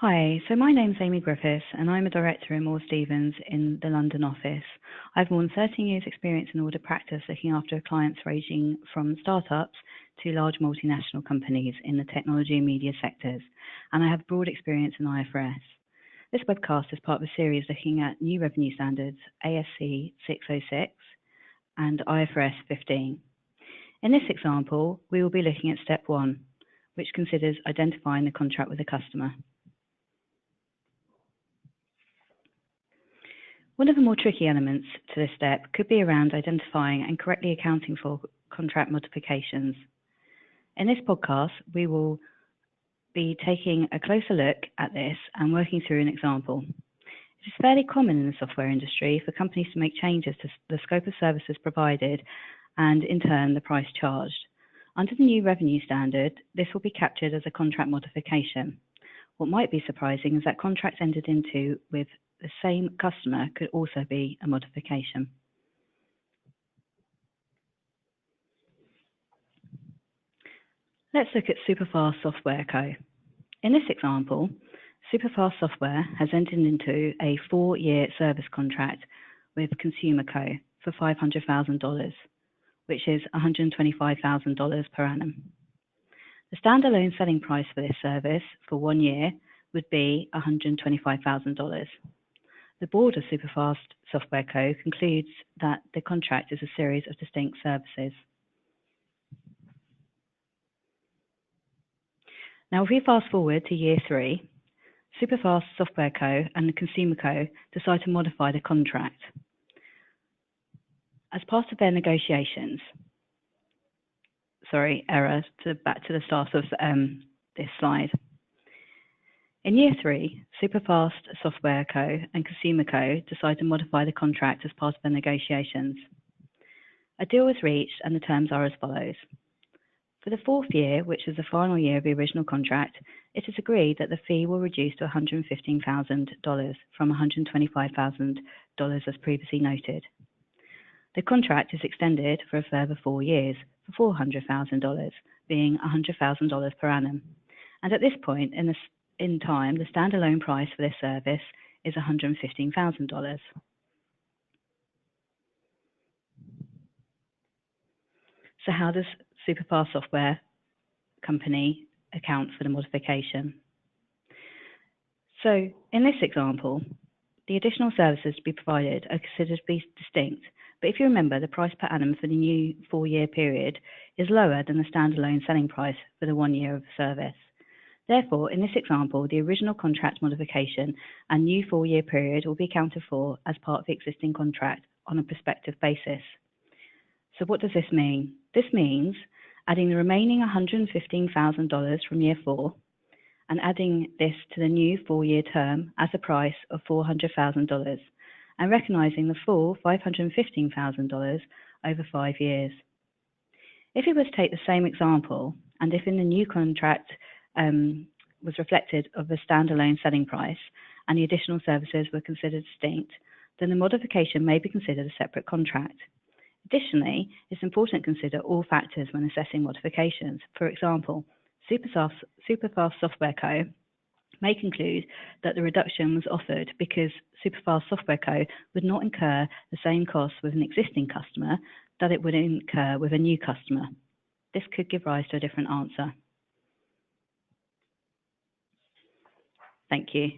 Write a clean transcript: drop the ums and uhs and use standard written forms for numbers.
Hi, so my name's Amy Griffiths and I'm a director in Moore Stephens in the London office. I've more than 13 years experience in audit practice looking after clients ranging from startups to large multinational companies in the technology and media sectors, and I have broad experience in IFRS. This webcast is part of a series looking at new revenue standards, ASC 606 and IFRS 15. In this example, we will be looking at step 1, which considers identifying the contract with the customer. One of the more tricky elements to this step could be around identifying and correctly accounting for contract modifications. In this podcast, we will be taking a closer look at this and working through an example. It is fairly common in the software industry for companies to make changes to the scope of services provided and, in turn, the price charged. Under the new revenue standard, this will be captured as a contract modification. What might be surprising is that contracts entered into with the same customer could also be a modification. Let's look at Superfast Software Co. In this example, Superfast Software has entered into a 4-year service contract with Consumer Co. for $500,000, which is $125,000 per annum. The standalone selling price for this service for 1 year would be $125,000. The board of Superfast Software Co. concludes that the contract is a series of distinct services. Now, if we fast forward to year 3, Superfast Software Co. and the Consumer Co. decide to modify the contract. As part of their negotiations, back to the start of this slide. In year 3, Superfast Software Co. and Consumer Co. decide to modify the contract as part of their negotiations. A deal was reached and the terms are as follows. For the 4th year, which is the final year of the original contract, it is agreed that the fee will reduce to $115,000 from $125,000 as previously noted. The contract is extended for a further 4 years for $400,000, being $100,000 per annum. And at this point in time, the standalone price for this service is $115,000. So how does Superfast Software Company account for the modification? So in this example, the additional services to be provided are considered to be distinct, but if you remember, the price per annum for the new 4-year period is lower than the standalone selling price for the 1 year of the service. Therefore, in this example, the original contract modification and new 4-year period will be accounted for as part of the existing contract on a prospective basis. So what does this mean? This means adding the remaining $115,000 from year 4 and adding this to the new 4-year term as a price of $400,000 and recognizing the full $515,000 over 5 years. If we were to take the same example, and if in the new contract was reflected of the standalone selling price and the additional services were considered distinct, then the modification may be considered a separate contract. Additionally, it's important to consider all factors when assessing modifications. For example, Superfast Software Co. may conclude that the reduction was offered because Superfast Software Co. would not incur the same costs with an existing customer that it would incur with a new customer. This could give rise to a different answer. Thank you.